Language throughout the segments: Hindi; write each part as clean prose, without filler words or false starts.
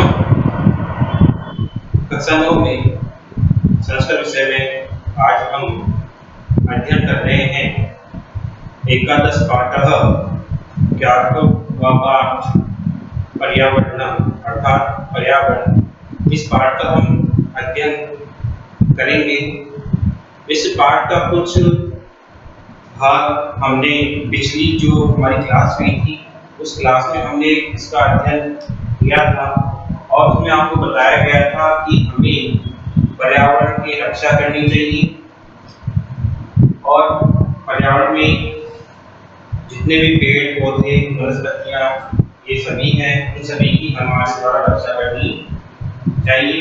बच्चों, कक्षा 9 में संस्कृत विषय में आज हम अध्ययन कर रहे हैं एकादश पाठः ज्ञातव्यपाठ पर्यावरण अर्थात पर्यावरण। इस पाठ का हम अध्ययन करेंगे। इस पाठ का कुछ भाग हमने पिछली जो हमारी क्लास हुई थी उस क्लास में हमने इसका अध्ययन किया था और उसमें आपको बताया गया था कि हमें पर्यावरण की रक्षा करनी चाहिए और पर्यावरण में जितने भी पेड़ पौधे वनस्पतियां ये सभी हैं, इन सभी की हमारे द्वारा रक्षा करनी चाहिए।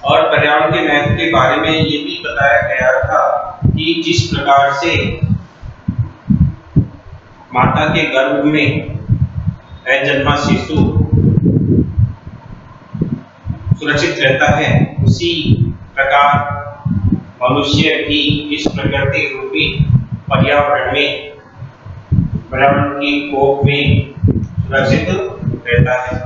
और पर्यावरण के महत्व के बारे में ये भी बताया गया था कि जिस प्रकार से माता के गर्भ में जन्मा शिशु सुरक्षित रहता है, उसी प्रकार मनुष्य भी इस प्रकृति रूपी पर्यावरण की कोख में सुरक्षित रहता है।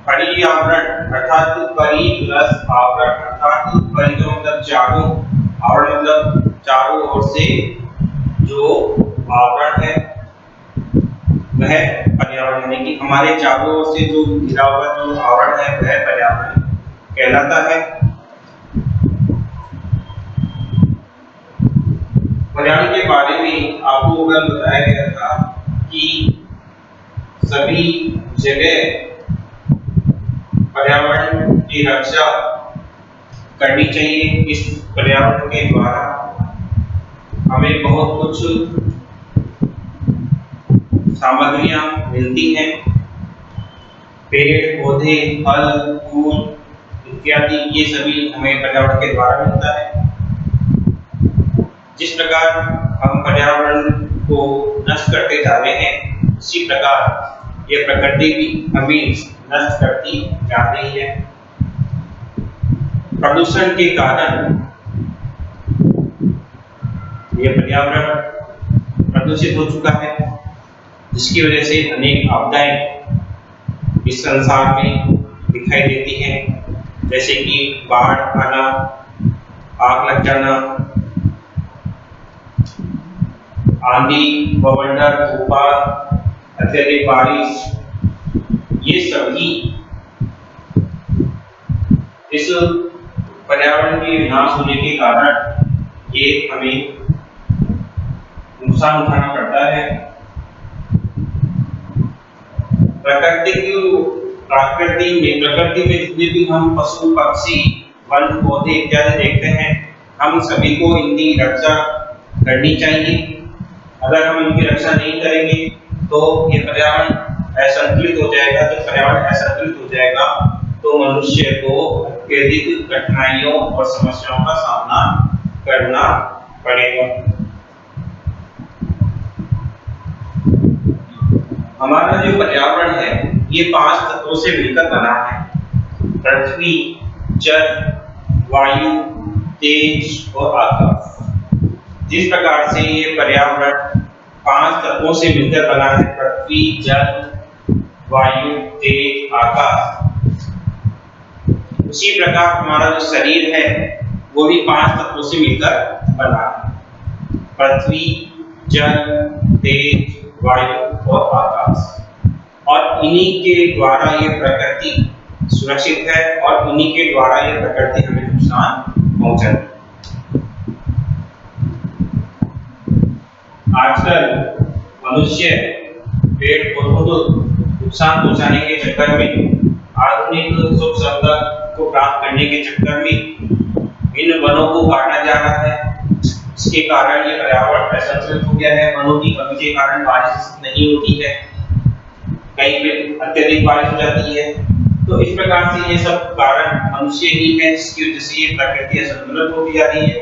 पर्यावरण अर्थात परि प्लस आवरण अर्थात परि का मतलब चारों, आवरण मतलब चारों ओर से जो आवरण है वह पर्यावरण, यानी कि हमारे चारों ओर से जो घिरा हुआ जो आवरण है वह पर्यावरण कहलाता है। पर्यावरण के बारे में आपको बताया गया था कि सभी जगह पर्यावरण की रक्षा करनी चाहिए। इस पर्यावरण के द्वारा हमें बहुत कुछ सामग्रियां मिलती हैं, पेड़ पौधे फल फूल इत्यादि, ये सभी हमें पर्यावरण के द्वारा मिलता है। जिस प्रकार हम पर्यावरण को नष्ट करते जा रहे हैं उसी प्रकार ये प्रकृति भी हमें नष्ट करती जा रही है। प्रदूषण के कारण ये पर्यावरण प्रदूषित हो चुका है, जिसकी वजह से अनेक आपदाएं इस संसार में दिखाई देती हैं, जैसे कि बाढ़ आना, आग लग जाना, आंधी बवंडर तूफान, अत्यधिक बारिश, ये सभी इस पर्यावरण के विनाश होने के कारण ये हमें नुकसान उठाना पड़ता है। प्रकृति में जितने भी हम पशु पक्षी वन पौधे इत्यादि देखते हैं, हम सभी को इनकी रक्षा करनी चाहिए। अगर हम इनकी रक्षा नहीं करेंगे तो ये पर्यावरण असंतुलित हो जाएगा। जब पर्यावरण असंतुलित हो जाएगा तो मनुष्य को अत्यधिक कठिनाइयों और समस्याओं का सामना करना पड़ेगा। हमारा जो पर्यावरण है ये 5 तत्वों से मिलकर बना है: पृथ्वी, जल, वायु, तेज और आकाश। जिस प्रकार से ये पर्यावरण 5 तत्वों से मिलकर बना है, पृथ्वी, जल, वायु, तेज, आकाश, उसी प्रकार हमारा जो शरीर है वो भी 5 तत्वों से मिलकर बना है: पृथ्वी, जल, तेज, वायु और आकाश। और इन्हीं के द्वारा ये प्रकृति सुरक्षित है और इन्हीं के द्वारा ये प्रकृति हमें नुकसान पहुंचाती है। आजकल मनुष्य पेड़ पौधों को नुकसान पहुंचाने के चक्कर में, आधुनिक सुख सुविधा को प्राप्त करने के चक्कर में इन वनों को काटा जा रहा है। इसके कारण ये पर्यावरण असंतुलित हो गया है। वनों की कमी के कारण बारिश नहीं होती है, कहीं पे अत्यधिक बारिश हो जाती है। तो इस प्रकार से ये सब कारण मनुष्य ही है, जिसकी वजह से ये प्रकृति असंतुलित होती जा रही है।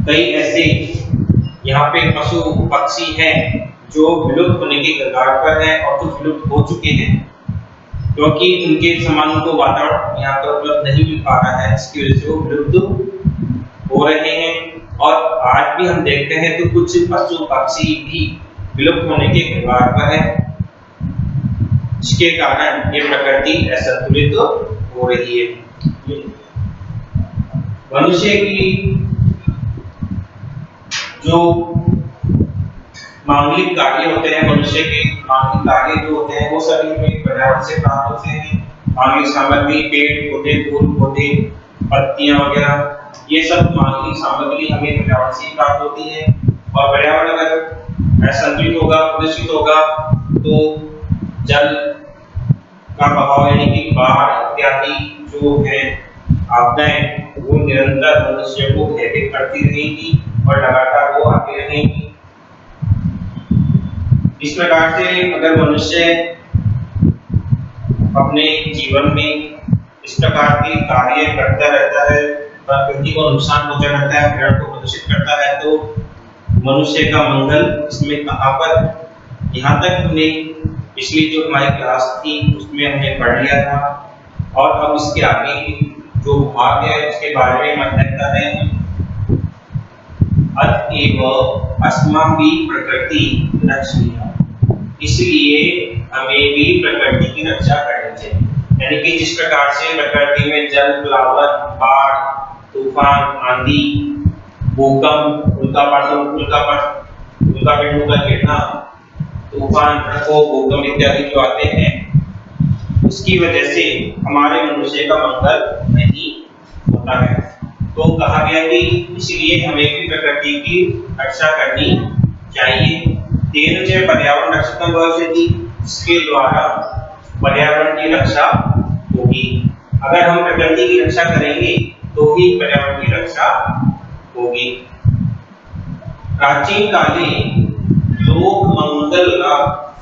कई ऐसे यहाँ पे पशु पक्षी हैं जो विलुप्त होने के कगार पर हैं और कुछ विलुप्त हो चुके हैं, क्योंकि उनके समान को वातावरण यहाँ पर उपलब्ध नहीं मिल पा रहा है, जिसकी वजह से वो विलुप्त हो रहे हैं। और आज भी हम देखते हैं तो कुछ पशु पक्षी भी विलुप्त होने के कगार पर है। जिसके कारण ये प्रकृति असंतुलित हो रही है। मनुष्य की जो मांगलिक कार्य होते हैं, मनुष्य के मांगलिक कार्य जो होते हैं वो सभी हमें पर्यावरण से प्राप्त होते हैं। मांगलिक सामग्री पेड़ पौधे, फूल पौधे, पत्तियां वगैरह, ये सब मांगलिक सामग्री हमें पर्यावरण से प्राप्त होती है। और पर्यावरण अगर असंतुलित होगा, प्रदूषित होगा, तो जल का बहाव यानी कि बाढ़ इत्यादि जो है आपदाएं, वो निरंतर मनुष्य को भयभीत करती रहेंगी और लगातार वो आती रहेंगी। इस प्रकार से अगर मनुष्य अपने जीवन में इस प्रकार के कार्य करता रहता है, प्रकृति को नुकसान पहुंचाता रहता है, पर्यावरण को प्रदूषित करता है, तो मनुष्य का मंगल इसमें कहां पर। यहाँ तक हमने पिछली जो हमारी क्लास थी उसमें हमने पढ़ लिया था, और अब इसके आगे जो भाग है उसके बारे में हम अध्ययन कर रहे हैं। अतएव अस्माभि प्रकृति रक्षणीया, इसलिए हमें भी प्रकृति की रक्षा करनी चाहिए। यानी कि जिस प्रकार से प्रकृति में जल प्लावन, बाढ़, तूफान, आंधी, भूकंप, उल्कापिंडों का गिरना, तूफान, प्रकोप, भूकंप इत्यादि जो आते हैं, उसकी वजह से हमारे मनुष्य का मंगल नहीं होता है। तो कहा गया कि इसलिए हमें भी प्रकृति की रक्षा करनी चाहिए। तेन च पर्यावरण रक्षितम् भविष्यति, इसके द्वारा पर्यावरण की रक्षा होगी। अगर हम प्रकृति की रक्षा करेंगे तो ही पर्यावरण की रक्षा होगी। प्राचीन काले लोक मंगल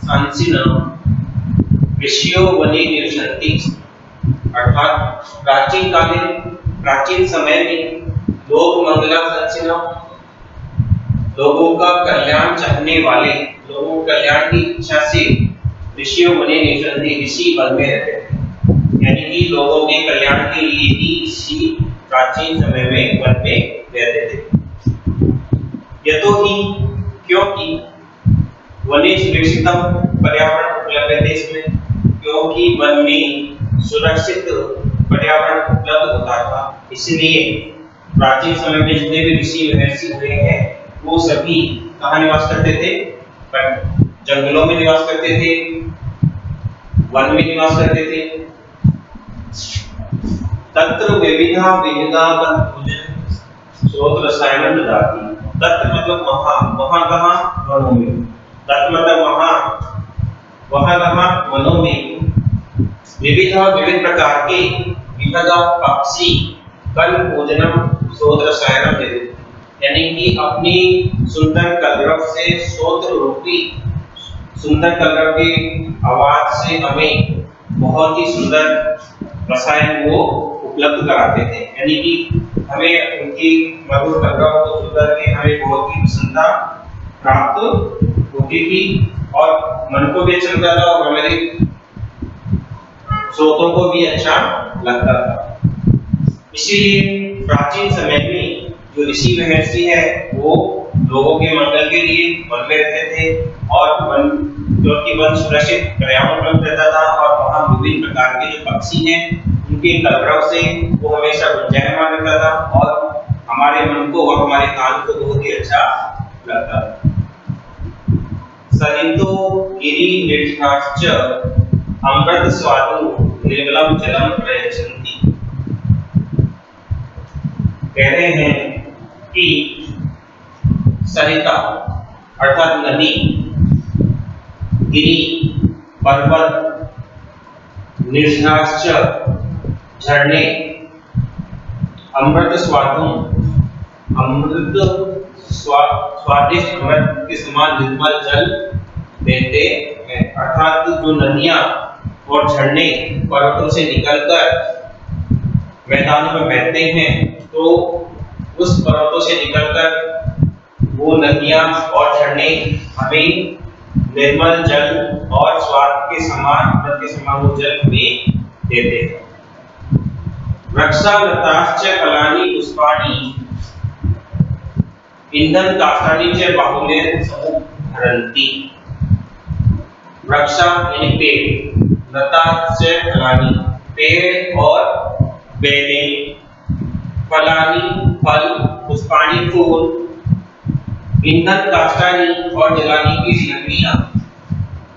सांसिनः ऋषियो वने निवसन्ति, अर्थात प्राचीन समय में लोक मंगलाकांक्षिनः, लोगों का कल्याण चाहने वाले, लोगों के कल्याण की इच्छा से ऋषियों वने निवसन्ति, ऋषि वन में रहते थे। यानी कि लोगों के कल्याण के लिए ही ऋषि प्राचीन समय में वन में रहते थे। यतोहि, क्योंकि वने सुरक्षितम, पर्यावरण उपलब्ध है इसमें, क्योंकि वन में सुरक्षित पर्यावरण उपलब्ध होता था, इसलिए प्राचीन समय में जितने भी ऋषि महर्षि हुए हैं वो सभी कहाँ निवास करते थे? जंगलों में निवास करते थे, वन में निवास करते थे। तत्र विविधा स्रोत रसायन ददाति, तत्र मतलब वहां कहाँ? वनों में। तत्र मतलब वहां कहाँ? वनों में। विविध प्रकार के, विविध पक्षी कल भोजनम स्रोत रसायनम देते, यानी कि अपनी सुंदर कलरव से, स्रोत रूपी सुंदर कलरव की आवाज से हमें बहुत ही सुंदर रसायन वो उपलब्ध कराते थे। यानी कि हमें उनकी मधुर कलरव को सुनकर के हमें बहुत ही प्रसन्नता प्राप्त होती थी और मन को भी अच्छा लगता था और हमारे श्रोतों को भी अच्छा लगता था। इसीलिए प्राचीन समय में जो ऋषि महर्षि है वो लोगों के मंगल के लिए वन में रहते थे, और वन, क्योंकि वन सुरक्षित पर्यावरण रहता था और वहाँ विभिन्न प्रकार के जो पक्षी हैं उनके कलरव से वो हमेशा गुंजायमान रहता था और हमारे मन को और हमारे कान को बहुत ही अच्छा लगता था। सरितो गिरि निर्झराश्च अमृत स्वादु निर्मलम जलम प्रयच्छन्ति, कह रहे हैं कि सरिता अर्थात नदी, गिरि पर्वत, निर्झराश्च झरने, अमृत स्वादु स्वादिष्ट अमृत के समान निर्मल जल देते हैं। अर्थात जो नदियां और झरने पर्वतों से निकलकर मैदानों में बहते हैं, तो उस पर्वतों से निकलकर वो नदियां और झरने हमें निर्मल जल और स्वाद के समान, अमृत के समान वो जल हमें देते हैं। वृक्षालताश्च फलानि पुष्पाणि ईंधन काष्ठानि च बाहुल्येन समुद्धरन्ति। वृक्षा यानी पेड़, लताश्च फलानि, पेड़ और बेलें, फलानि फल, पुष्पाणि फूल, ईंधन काष्ठानि और जलाने की लकड़ियां,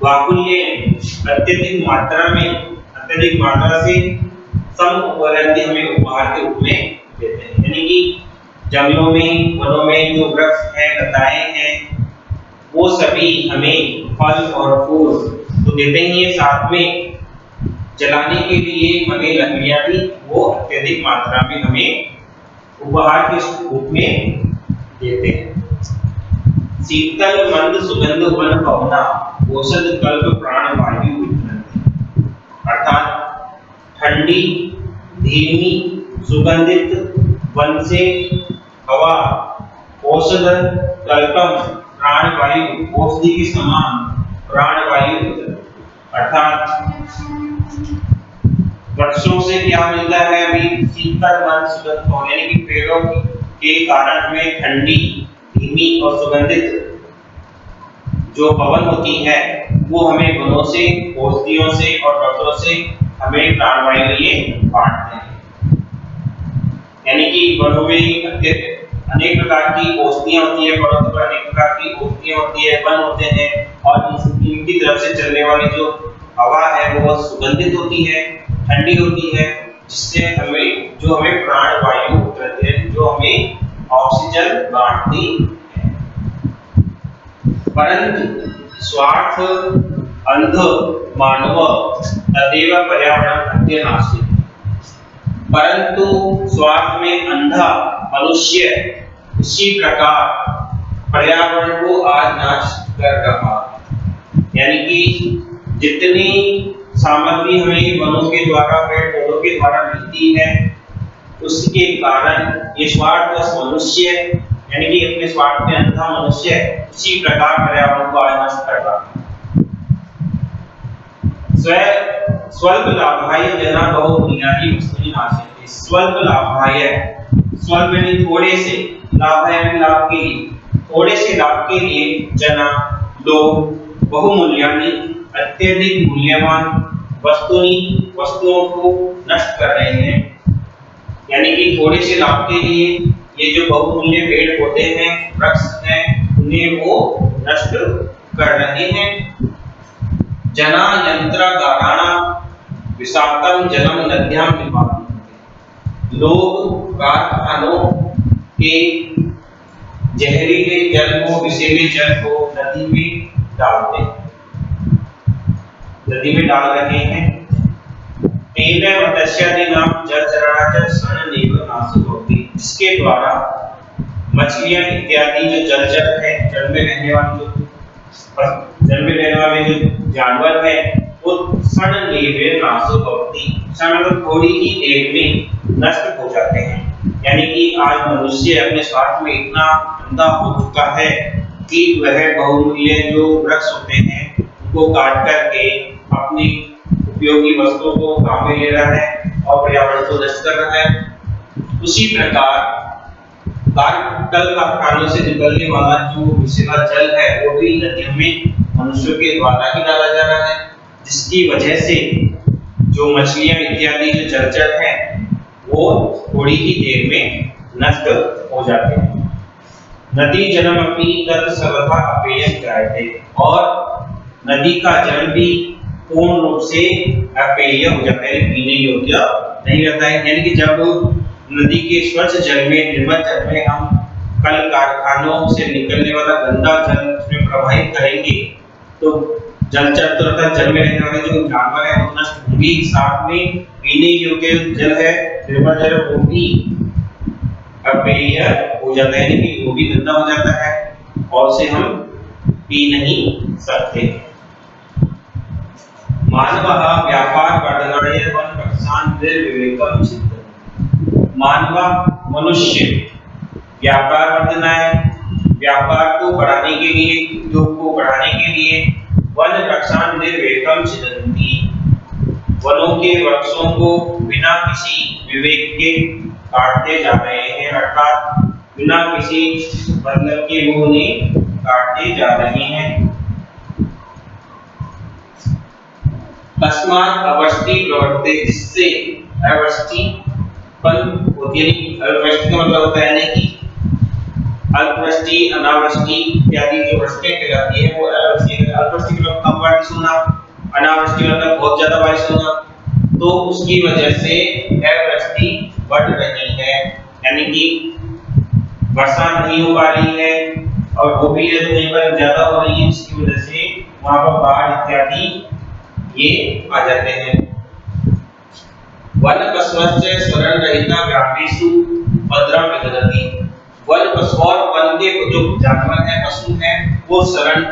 वाकुल्येन अत्यधिक मात्रा से सम उपलब्धि हमें उपहार के रूप में देते हैं। यानी कि जंगलों में, वनों में जो वृक्ष हैं, लताएं हैं, वो सभी हमें फल और फूल तो देते ही हैं, साथ में जलाने के लिए हमें लकड़ियां भी वो अत्यधिक मात्रा में हमें उपहार के रूप में देते हैं। शीतल मंद सुगंध वन पवना, औषध कल्प प्राण वायु वितरन्ति, अर्थात ठंडी, धीमी, सुगंधित वन से हवा, औषध कल्पम प्राण वायु, औषधि के समान प्राण वायु, अर्थात वृक्षों से क्या मिलता है? अभी शीतल मंद सुगंध होने, यानी कि पेड़ों के कारण हमें ठंडी, धीमी और सुगंधित जो पवन होती है वो हमें वनों से, औषधियों से और वृक्षों से हमें प्राणवायु ये बांटते हैं। यानी कि वनों में अनेक प्रकार की औषधियां होती है, पर्वतों पर अनेक प्रकार की औषधियां होती है, वन होते हैं, और इनकी तरफ से चलने वाली जो हवा है वो सुगंधित होती है, ठंडी होती है, जिससे हमें प्राणवायु देते हैं, जो हमें ऑक्सीजन बांटती है। परंतु स्वार्थ अंध मानव तदेव पर्यावरण अत्यनाशित, परंतु स्वार्थ में अंधा मनुष्य उसी प्रकार पर्यावरण को आज नाश कर रहा है। यानी कि जितनी सामग्री हमें वनों के द्वारा, पेड़ पौधों के द्वारा मिलती है, उसके कारण ये स्वार्थवश मनुष्य, यानी कि अपने स्वार्थ में अंधा मनुष्य उसी प्रकार पर्यावरण को आज नष्ट कर रहा है। स्वल्प लाभाय जना बहुमूल्यानि वस्तूनि नाशयति, स्वल्प लाभाय, स्वल्प यानी थोड़े से, लाभाय यानी लाभ के लिए, थोड़े से लाभ के लिए जना लोग बहुमूल्यानि अत्यधिक मूल्यवान वस्तुओं को नष्ट कर रहे हैं। यानी कि थोड़े से लाभ के लिए ये जो बहुमूल्य पेड़ पौधे हैं, वृक्ष हैं, उन्हें वो नष्ट कर रहे हैं। जना यंत्रागाराणा विषाक्तम जलम नद्यां निपातन्ते, लोग कारखानों के जहरीले जल को, विषैले जल को नदी में डाल रहे हैं। तेन मत्स्यादीनां जलचराचर सननेव नाशो भवति, जिसके द्वारा मछलियां इत्यादि जो जलचर है, जल में रहने वाले जो जानवर है, वो सननेव नाशो भवति, सन थोड़ी ही देर में नष्ट हो जाते हैं। यानी कि आज मनुष्य अपने स्वार्थ में इतना अंधा हो चुका है कि वह बहुमूल्य जो वृक्ष होते हैं उनको काट करके अपनी उपयोगी वस्तुओं को काम में ले रहा है और पर्यावरण को नष्ट कर रहा है। उसी प्रकार कल कारखानों से निकलने वाला जो विषैला जल है वो भी नदियों में मनुष्यों के द्वारा ही डाला जा रहा है, जिसकी वजह से जो मछलियां इत्यादि जो जलचर हैं वो थोड़ी ही देर में नष्ट हो जाते हैं। नदी जलम अपनी तत् सर्वथा अपेयम जायते, और नदी का जल भी पूर्ण रूप से अपेय हो जाता है, पीने योग्य नहीं रहता है। यानी कि जब नदी के स्वच्छ जल में, निर्मल जल में हम कल कारखानों से निकलने वाला गंदा जल उसमें प्रवाहित करेंगे तो जलचर तो रहता है, जल में रहने वाले जो जानवर हैं वो नष्ट होंगे, साथ में पीने योग्य जल है, निर्मल जल, वो भी अपेय हो जाता है, यानी कि वो भी गंदा हो जाता है और उसे हम पी नहीं सकते। मानवः व्यापार वर्धनाय वन रक्षां निर्विवेकं चिन्तयति, मानव मनुष्य व्यापार वर्धनाय, व्यापार को बढ़ाने के लिए, उद्योग को बढ़ाने के लिए, वन रक्षां निर्विवेकं चिन्तयति, वनों के वृक्षों को बिना किसी विवेक के काटते जा रहे हैं, अर्थात बिना किसी मतलब के वो उन्हें काटते जा रहे हैं। तस्मात् अवष्टि प्रवर्ते, जिससे अवष्टि पन होती है। अवष्टि का मतलब होता है ना कि अल्पवृष्टि, अनावृष्टि इत्यादि जो वृष्टियां कहलाती है वो अल्पवृष्टि है। अल्पवृष्टि मतलब कम बारिश होना, अनावृष्टि मतलब बहुत ज्यादा बारिश होना। तो उसकी वजह से अवृष्टि बढ़ रही है, यानी कि वर्षा नहीं हो पा रही है, और वो भी है तो कहीं पर ज्यादा हो रही है, जिसकी वजह से वहां पर बाढ़ इत्यादि ये आ जाते हैं। वन पशुश्च शरण रहिता ग्रामेषु भद्रं विदधति। वन पशु और वन के जो जानवर है, पशु है, वो शरण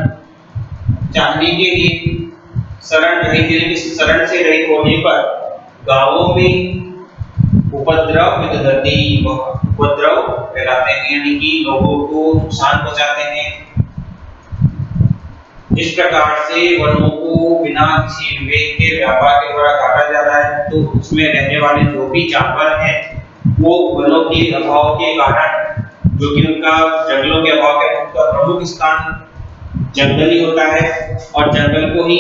चाहने के लिए, शरण रहित यानी कि शरण से रहित होने पर गांवों में उपद्रव विदधति, उपद्रव फैलाते हैं, यानी कि लोगों को नुकसान पहुंचाते हैं। इस प्रकार से वनों को बिना किसी विवेक के व्यापार के द्वारा काटा जा रहा है। तो उसमें रहने वाले जो भी जानवर हैं वो वनों के अभाव के कारण, जो कि उनका जंगलों के अभाव के, उनका प्रमुख स्थान जंगल ही होता है, और जंगल को ही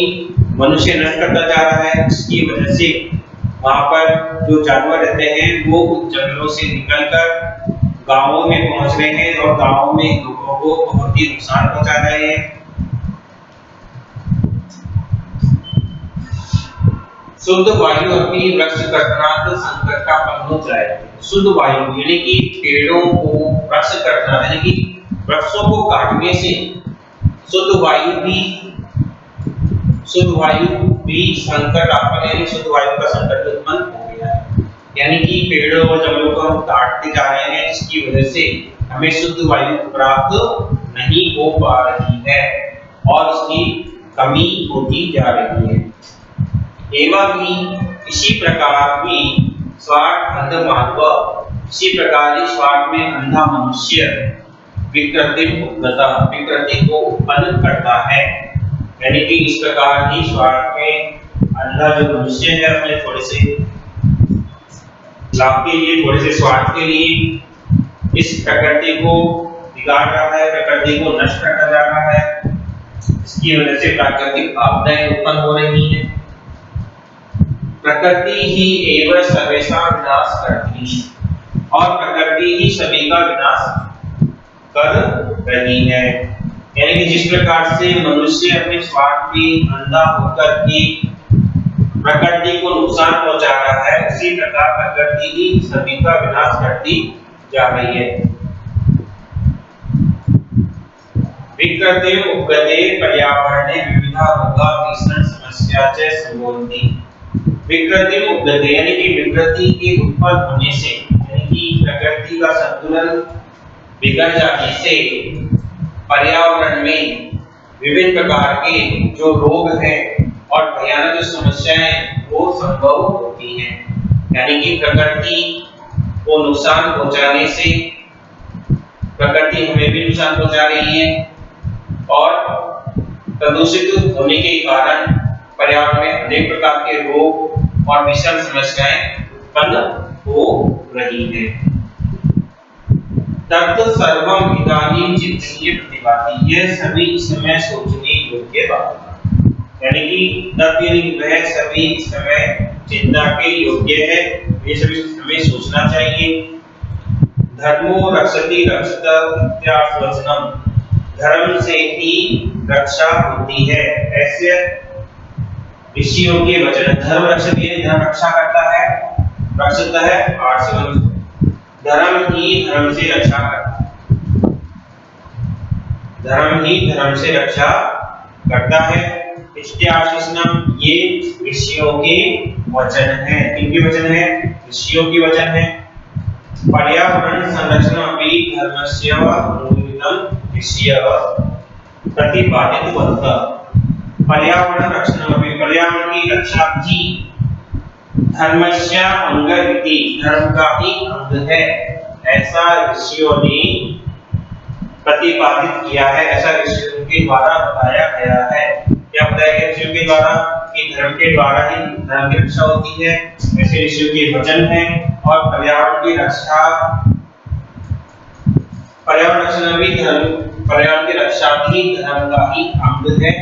मनुष्य नष्ट करता जा रहा है। इसकी वजह से वहां पर जो जानवर रहते हैं वो जंगलों से निकलकर गांवों में पहुंच रहे हैं, और गांवों में लोगों को बहुत ही नुकसान पहुंचा रहे हैं। शुद्ध वायु अपनी वृक्ष कर्तनात् संकट का पन्नोचाय। शुद्ध वायु यानी कि पेड़ों को वृक्ष कर्तना यानी कि वृक्षों को काटने से शुद्ध वायु भी संकट आपने, यानी शुद्ध वायु का संकट उत्पन्न हो गया है। यानी कि पेड़ों और जंगलों को हम काटते जा रहे हैं, जिसकी वजह से हमें शुद्ध वायु प्राप्त नहीं हो पा रही है और उसकी कमी होती जा रही है। एवं ही इसी प्रकार भी स्वार्थ अंध मानव, इसी प्रकार ही स्वार्थ में अंधा मनुष्य विकृति को उत्पन्न करता है। यानी कि इस प्रकार ही स्वार्थ में अंधा जो मनुष्य है अपने थोड़े से लाभ के लिए, थोड़े से स्वार्थ के लिए इस प्रकृति को बिगाड़ रहा है, प्रकृति को नष्ट करता जा रहा है। इसकी वजह से प्राकृतिक आपदाएं उत्पन्न हो रही हैं। प्रकृति ही एवं सर्वेषां विनाश करती है, और प्रकृति ही सभी का विनाश कर रही है। यानी कि जिस प्रकार से मनुष्य अपने स्वार्थ में अंधा होकर के प्रकृति को नुकसान पहुंचा रहा है, उसी प्रकार प्रकृति ही सभी का विनाश करती जा रही है। विकृते उपगते पर्यावरणे विविधा रोगा भीषण समस्या च संभवन्ति। विकृति उपगते यानी कि विकृति के उत्पन्न होने से, यानी कि प्रकृति का संतुलन बिगड़ जाने से पर्यावरण में विभिन्न प्रकार के जो रोग हैं और भयानक जो समस्याएं वो संभव होती हैं। यानी कि प्रकृति को नुकसान पहुंचाने से प्रकृति हमें भी नुकसान पहुंचा रही है, और प्रदूषित होने के कारण पर्यावरण में अनेक प्रकार के रोग और विषम समस्याएं उत्पन्न हो रही हैं। तब सर्वम इदानीं चिंतनीय प्रतिभाति, यह सभी इस समय सोचने योग्य बात है। यानी कि तब यानी कि वह सभी इस समय चिंता के योग्य है, ये सभी हमें सोचना चाहिए। धर्मो रक्षति रक्षिता इत्याश्वचनम, धर्म से ही रक्षा होती है, ऐसे ऋषियों के वचन। धर्म रक्षति यानी धर्म रक्षा करता है, रक्षिता है आश्वचन, धर्म ही धर्म से रक्षा करता है, धर्म ही धर्म से रक्षा करता है। इत्याश्वसनम ये ऋषियों के वचन हैं। किनके वचन हैं? ऋषियों के वचन हैं। पर्यावरण संरक्षण भी धर्मस्य मूलभूतम ऋषयः प्रतिपादितवन्तः। पर्यावरण रक्षण भी, पर्यावरण की रक्षा भी धर्मस्य अंगमिति, धर्म का ही अंग है, ऐसा ऋषियों ने प्रतिपादित किया है, ऐसा ऋषियों के द्वारा बताया गया है। क्या बताया गया ऋषियों के द्वारा? कि धर्म के द्वारा ही धर्म की रक्षा होती है, ऐसे ऋषियों के वचन हैं। और पर्यावरण की रक्षा, पर्यावरण रक्षण भी धर्म, पर्यावरण की रक्षा भी धर्म का ही अंग है,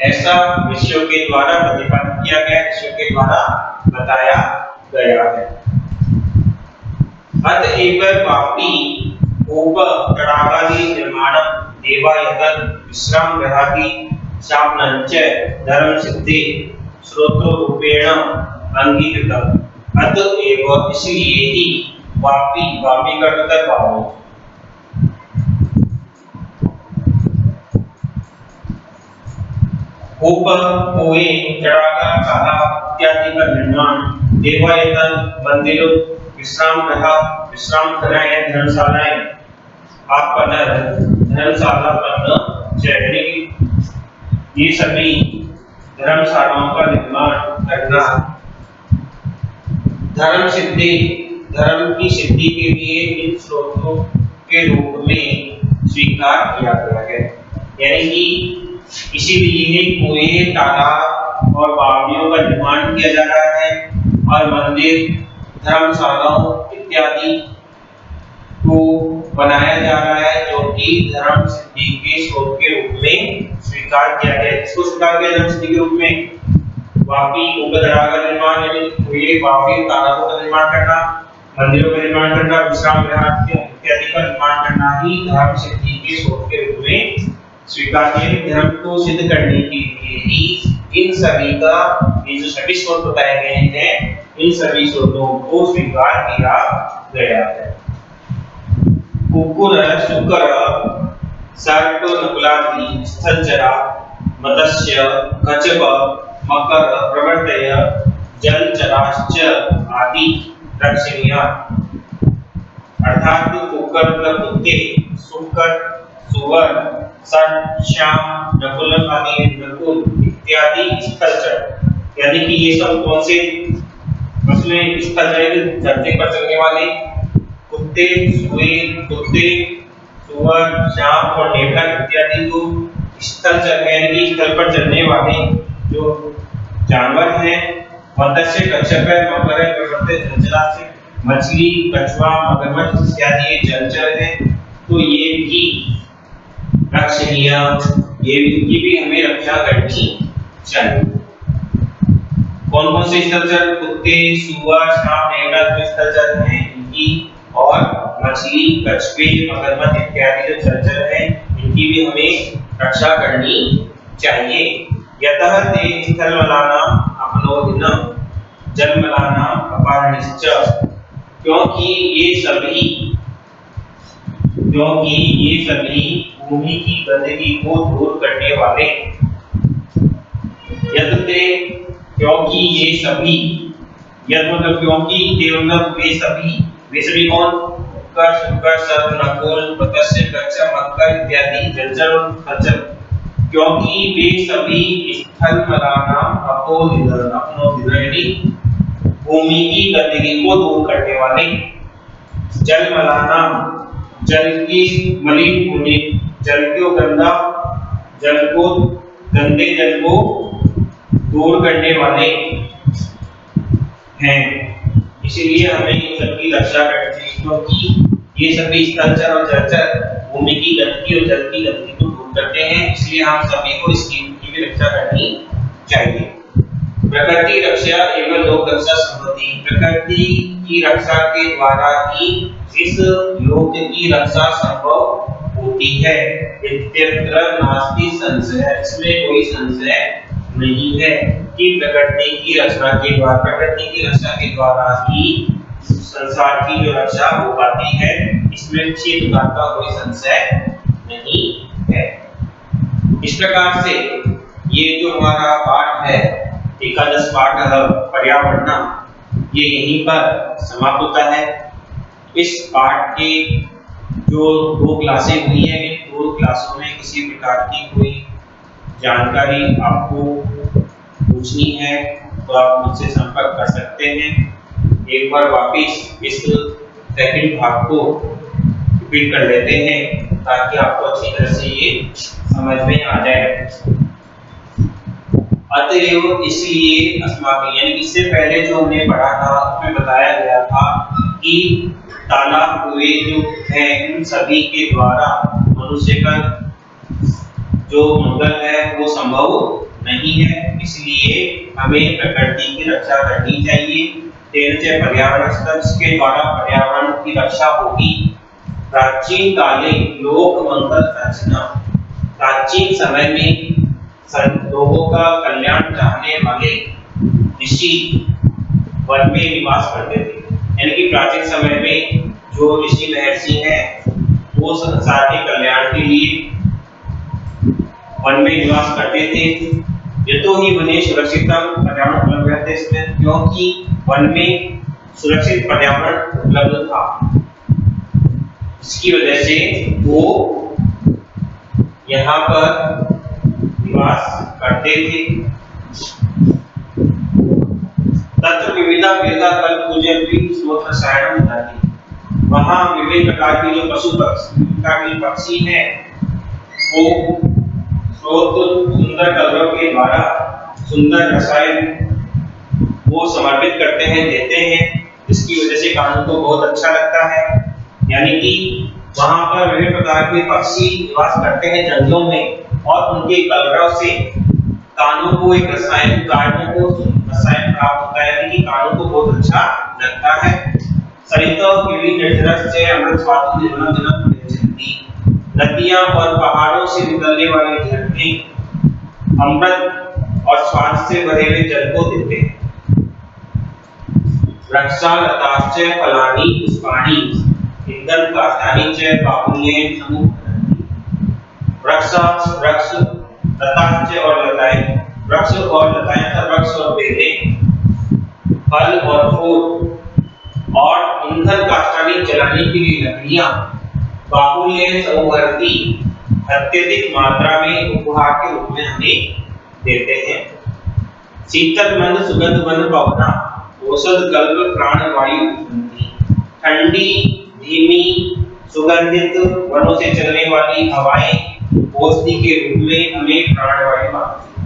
ऐसा ऋषियों के द्वारा प्रतिपादित किया गया, ऋषियों के द्वारा बताया गया है। अतएव वापी ओप तडागादि निर्माणम देवायतन विश्राम गृहादि शापनंच धर्म सिद्धि श्रोत्र रूपेण अंगीकृतम। अतएव इसलिए ही वापी, वापी का मतलब वापी, ऊपर कुएं, तड़ागा, तालाब इत्यादि का निर्माण, देवायतन, मंदिरों, विश्राम गृह, विश्राम गृह, धर्मशालाएं, आपनर, धर्मशाला ये सभी धर्मशालाओं का निर्माण करना धर्म सिद्धि, धर्म की सिद्धि के लिए इन स्रोतों के रूप में स्वीकार किया गया है। यानी कि इसीलिए कुएं, तालाब और बावड़ियों का निर्माण किया जा रहा है और मंदिर, धर्मशालाओं इत्यादि को बनाया जा रहा है, जो कि धर्म सिद्धि के स्रोत के रूप में स्वीकार किया गया है। इसको स्वीकार किया धर्म सिद्धि के रूप में वापी उपदरा का निर्माण, यानी कुएं, बावड़ी, तालाबों का निर्माण करना, मंदिरों का निर्माण करना, विश्राम गृह इत्यादि का निर्माण करना ही धर्म सिद्धि के स्रोत के रूप में स्वीकार किया। धर्म को सिद्ध करने के लिए ही इन सभी का, ये जो सभी स्रोत बताए गए हैं, इन सभी स्रोतों को स्वीकार किया गया है। कुकुर, शुकर, सर्प, नकुलादि, स्थलचरा, मत्स्य, कच्छप, मकर, प्रवर्तय, जलचराश्च आदि रक्षणीया। अर्थात कुकर मतलब कुत्ते, शुकर, सुवर, सर्प, श्याम, नकुल आदि नकुल इत्यादि स्थलचर, यानी कि ये सब कौन से उसमें स्थलचर, धरती पर चलने वाले कुत्ते, सुअर, श्याम और नेवला इत्यादि जो स्थलचर है, यानी कि स्थल पर चलने वाले जो जानवर हैं। मत्स्य, कच्छप, मकर, प्रवर्तय, जलचराश्च, मछली, कछुआ, मगरमच्छ इत्यादि जलचर हैं। तो ये भी रक्षणीय, ये भी हमें रक्षा करनी चाहिए। कौन कौन से स्थलचर? कुत्ते, सुअर, सांप, नेवला जो स्थलचर हैं इनकी, और मछली, कछुए, मगरमच्छ इत्यादि जो जलचर हैं इनकी भी हमें रक्षा करनी चाहिए। यतः ते स्थलमलानां अपनोदिनं जलमलानां अपहरणश्च, क्योंकि ये सभी भूमि की गंदगी को दूर करने वाले, यतते क्योंकि ये सभी, यत मतलब क्योंकि, ते मतलब वे सभी कौन? कुकर, शुकर, सर्प, नकुल, मत्स्य, कच्छप, मकर इत्यादि जलचर और स्थलचर, क्योंकि वे सभी स्थलमलानां अपनोदिनं यानी भूमि की गंदगी को दूर करने वाले, जलमलानां जल की मलिन होने, गंदे जल को दूर करने वाले हैं। इसीलिए हमें इन सबकी रक्षा करनी चाहिए, क्योंकि ये सभी स्थलचर और जलचर भूमि की गंदगी और जल की गंदगी को दूर करते हैं। इसलिए हम सभी को इसकी भी रक्षा करनी चाहिए। प्रकृति रक्षा एवं लोक रक्षा संबंधी, प्रकृति की रक्षा के द्वारा ही इस लोक की रक्षा संभव होती है। इत्यत्र नास्ति संशय, इसमें कोई संशय नहीं है कि प्रकृति की रक्षा के द्वारा ही संसार की जो रक्षा हो पाती है, इसमें किसी प्रकार का कोई संशय नहीं है। इस प्रकार से ये जो हमारा पाठ है, एकादश पाठ पर्यावरण, ये यहीं पर समाप्त होता है। इस पाठ के जो 2 क्लासें हुई हैं, इन 2 क्लासों में किसी प्रकार की कोई जानकारी आपको पूछनी है तो आप मुझसे संपर्क कर सकते हैं। एक बार वापिस इस सेकंड भाग को रिपीट कर लेते हैं ताकि आपको अच्छी तरह से ये समझ में आ जाए। अतएव इसलिए अस्माकं, यानी इससे पहले जो हमने पढ़ा था उसमें बताया गया था कि तालाब, कुएं जो है इन सभी के द्वारा मनुष्य का जो मंगल है वो संभव नहीं है, इसलिए हमें प्रकृति की रक्षा करनी चाहिए। तेरह पर्यावरण के द्वारा पर्यावरण की रक्षा होगी। प्राचीन काले लोक मंगल रचना, प्राचीन समय में लोगों का कल्याण चाहने वाले ऋषि वन में निवास करते थे। यानी कि प्राचीन समय में जो ऋषि महर्षि हैं वो संसार के कल्याण के लिए वन में निवास करते थे। यतो ही वने सुरक्षितम पर्यावरण उपलब्ध रहते इसमें, क्योंकि वन में सुरक्षित पर्यावरण उपलब्ध था, इसकी वजह से वो यहाँ पर निवास करते थे। तत्र विविधा वेदा कल पूजन भी स्रोत रसायन होती, वहाँ विभिन्न प्रकार के जो पशु पक्षी हैं वो स्रोत सुंदर कलरों के द्वारा सुंदर रसायन वो समर्पित करते हैं, देते हैं, जिसकी वजह से कानों को बहुत अच्छा लगता है। यानी कि वहां पर विभिन्न प्रकार के पक्षी निवास करते हैं जंगलों में, और उनके कलरव से कानों को एक रसायन प्राप्त होता है, यानी कि कानों को बहुत अच्छा लगता है। सरिता किवी निर्जरस से अमृत स्वाद निर्मल जनम चलती, नदियां और पहाड़ों से निकलने वाले झरने अमृत और स्वाद से भरे हुए जल को देते हैं। वृक्षालताश्च फलानि पुष्पाणि इंदन काष्ठानि च बाहुल्येन समुपरन्ति। वृक्ष लताश्च और लताएं, वृक्ष और लताएं का वृक्ष और बेलें, फल और फूल और ईंधन काष्ठानि जलाने के लिए लकड़ियां बाहुल्येन समुपरन्ति अत्यधिक मात्रा में उपहार के रूप में हमें देते हैं। शीतल मंद सुगंध वन पवना औषध कल्प प्राण वायु ठंडी धीमी सुगंधित वनों से चलने वाली हवाएं औषधि के रूप में हमें प्राणवायु आती है।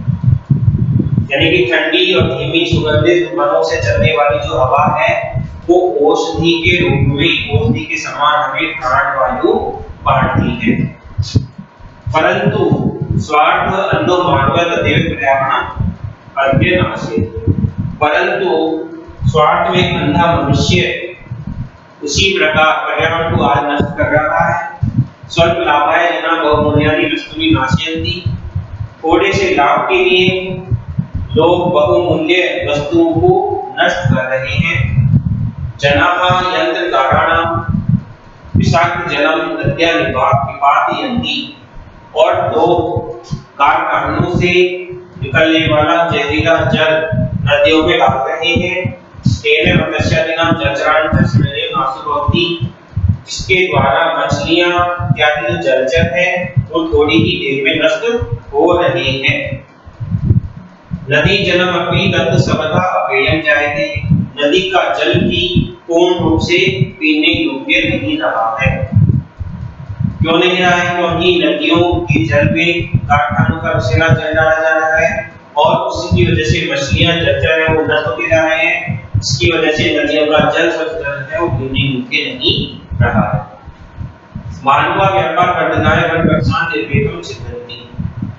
यानी कि ठंडी और धीमी सुगंधित वनों से चलने वाली जो हवा है वो औषधि के रूप में, औषधि के समान हमें प्राणवायु बांटती है। परंतु स्वार्थ अंधो मानव तदेव पर्यावरण अध्यनाशे, परंतु स्वार्थ में अंधा मनुष्य उसी प्रकार पर्यावरण को आज नष्ट कर रहा है। स्वल्प लाभाय जना बहुमूल्यानि वस्तूनि नाशयन्ति, थोड़े से लाभ के लिए लोग बहुमूल्य वस्तुओं को नष्ट कर रहे हैं। जनाः यंत्र काराणाम विषाक्त जलम नद्या निपातयन्ति, और लोग कारखानों से निकलने वाला जहरीला जल नदियों में डाल रहे हैं। तेन मत्स्यादीनां जलचराणां शरीरे नाशो भवति, जिसके द्वारा मछलियां इत्यादि जो जलचर है वो थोड़ी ही देर में नष्ट हो रहे हैं। नदी जलम अपि तत् सर्वथा अपेयं जायते, नदी का जल भी पूर्ण रूप से पीने योग्य नहीं रहा है। क्यों नहीं रहा है? क्योंकि नदियों के जल में कारखानों का विषैला जल डाला जा रहा है और उसी की वजह से मछलियां जलचर है वो नष्ट होते जा रहे हैं। इसकी वजह से नदियों का जल स्वच्छ जल है वो पीने योग्य नहीं रहा है। मानवा व्यापार वर्धनाय वन वृक्षान् निर्वेदं सिद्धन्ति,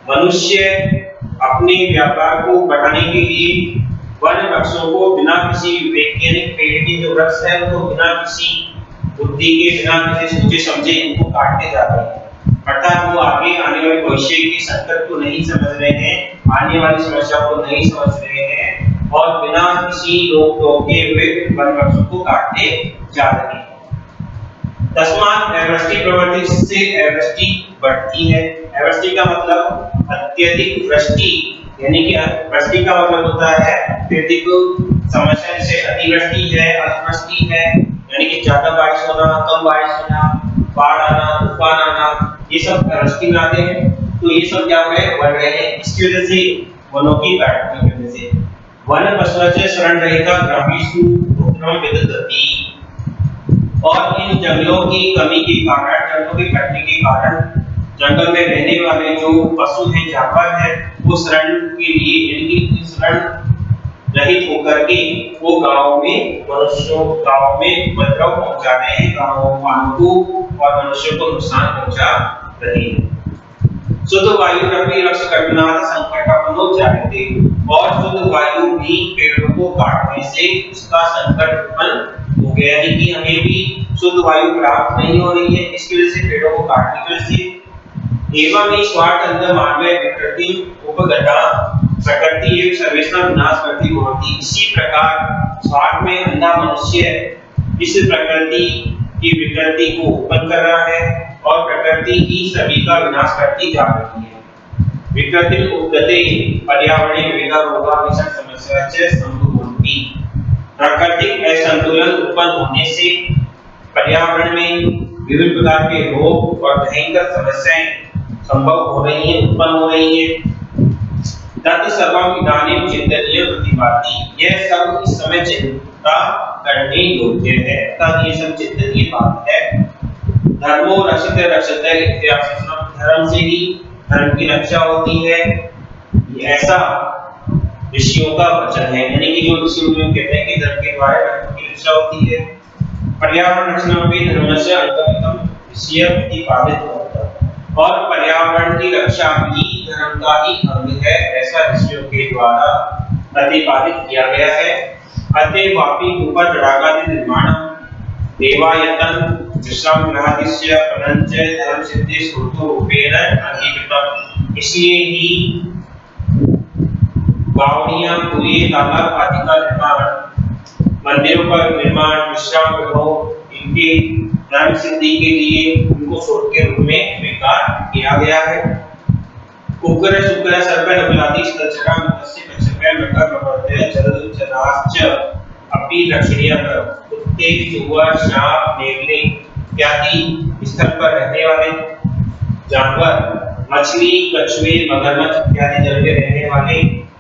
मनुष्य अपने व्यापार को बढ़ाने के लिए वन वृक्षों को बिना किसी वैज्ञानिक पेड़ के जो वृक्ष है उनको बिना किसी बुद्धि के, बिना किसी सोचे समझे इनको काटते जा रहे हैं। अर्थात वो आगे आने वाले भविष्य की संकट को नहीं समझ रहे हैं, आने वाली समस्या को नहीं समझ रहे हैं और बिना किसी रोक टोक के वे वन वृक्षों को काटते जा रहे हैं। तस्मात् अवृष्टि प्रवृत्ति से अवृष्टि बढ़ती है। अवृष्टि का मतलब अत्यधिक वृष्टि, यानी कि वृष्टि का मतलब होता है अत्यधिक समस्या, जैसे अतिवृष्टि है, अतिवृष्टि है, यानी कि ज्यादा बारिश होना, कम बारिश होना, बाढ़ आना, तूफान आना, ये सब वृष्टि में आते हैं। तो ये सब क्या हो रहे हैं? बढ़ रहे हैं। इसकी वजह से वनों की काटने की वजह से वन पशुओं शरण रहिता ग्रामीणु उपद्रव विदधति, और इन जंगलों की कमी के कारण, जंगलों के कटने के कारण जंगल में रहने वाले जो पशु हैं, जानवर हैं, वो शरण के लिए, यानी कि शरण रहित होकर के वो गांव में उपद्रव पहुंचा रहे हैं, गांवों वालों को और मनुष्यों को नुकसान पहुंचा रहे हैं। शुद्ध वायु रपि रक्ष कर्मणात् संकटपनो जायते, और शुद्ध वायु भी पेड़ों को काटने से उसका संकट उत्पन्न हो गया। यानी कि हमें भी शुद्ध वायु प्राप्त नहीं हो रही है, इसकी वजह से पेड़ों को काटने की वजह से। एवं ही स्वार्थ अंध मानवे विकृति उपगता प्रकृति एवं सर्वेषां विनाश करती होती। इसी प्रकार स्वार्थ में अंधा मनुष्य इस प्रकृति की विकृति को उत्पन्न कर रहा है और प्रकृति ही सभी का विनाश करती जा रही है। विकृति उपगते पर्यावरणीय विविधा रोगा विषम समस्या च संभवन्ति। प्राकृतिक असंतुलन उत्पन्न होने से पर्यावरण में विभिन्न प्रकार के रोग और भयंकर समस्याएं संभव हो रही हैं, उत्पन्न हो रही है। तत् सर्वम इदानीं चिंतनीय प्रतिभाति। यह सब इस समय चिंता करने योग्य है, तब ये सब चिंतनीय बात है। धर्मो रक्षित रक्षते इत्यादि, धर्म से ही धर्म की रक्षा होती है, ये ऐसा ऋषियों का वचन है। यानी कि जो ऋषि लोग कहते हैं कि धर्म के द्वारा धर्म की रक्षा होती है। पर्यावरण रक्षण में धर्मस्य अंतर्गतम ऋषि प्रतिपादित होता है, और पर्यावरण की रक्षा भी धर्म का ही अंग है, ऐसा ऋषियों के द्वारा प्रतिपादित किया गया है। अतः वापी ऊपर तड़ागादि निर्माण देवायतन विश्राम गृहादिस्य अनंच धर्म सिद्धि स्रोतो रूपेण अंगीकृतम्। इसलिए ही बावड़ियां, कुएं, तालाब आदि का निर्माण, मंदिरों का निर्माण, विश्राम गृहों, इनके धर्म सिद्धि के लिए उनको स्रोत के रूप में स्वीकार किया गया है। कुकर शुक्र सर्प नवलादि स्थलचरा मत्स्य कच्छप मकर प्रवर्तय जल जलाश्च अपि रक्षणीय। कुत्ते, सुअर, सांप, नेवले इत्यादि स्थल पर रहने वाले जानवर, मछली, कछुए, मगरमच्छ इत्यादि जल में रहने वाले,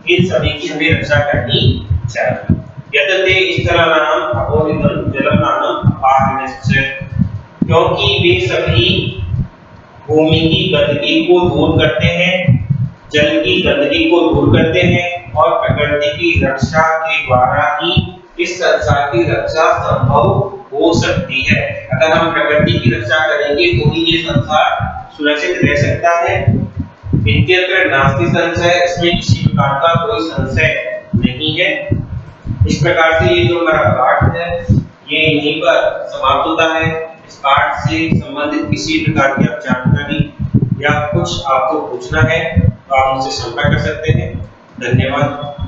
इन सभी की हमें रक्षा करनी चाहिए। यदते स्थलानां अपोनितं जलनानां पारणस्य, क्योंकि वे सभी भूमि की गंदगी को दूर करते हैं, जल की गंदगी को दूर करते हैं, और प्रकृति की रक्षा के द्वारा ही इस संसार की रक्षा संभव हो सकती है। अगर हम प्रकृति की रक्षा करेंगे तो ही ये संसार सुरक्षित रह सकता है। इत्यत्र नास्ति संशय, इसमें किसी प्रकार का कोई संशय नहीं है। इस प्रकार से ये जो हमारा पाठ है ये यहीं पर समाप्त होता है। इस पाठ से संबंधित किसी प्रकार की आप जानकारी या कुछ आपको पूछना है तो आप मुझसे संपर्क कर सकते हैं। धन्यवाद।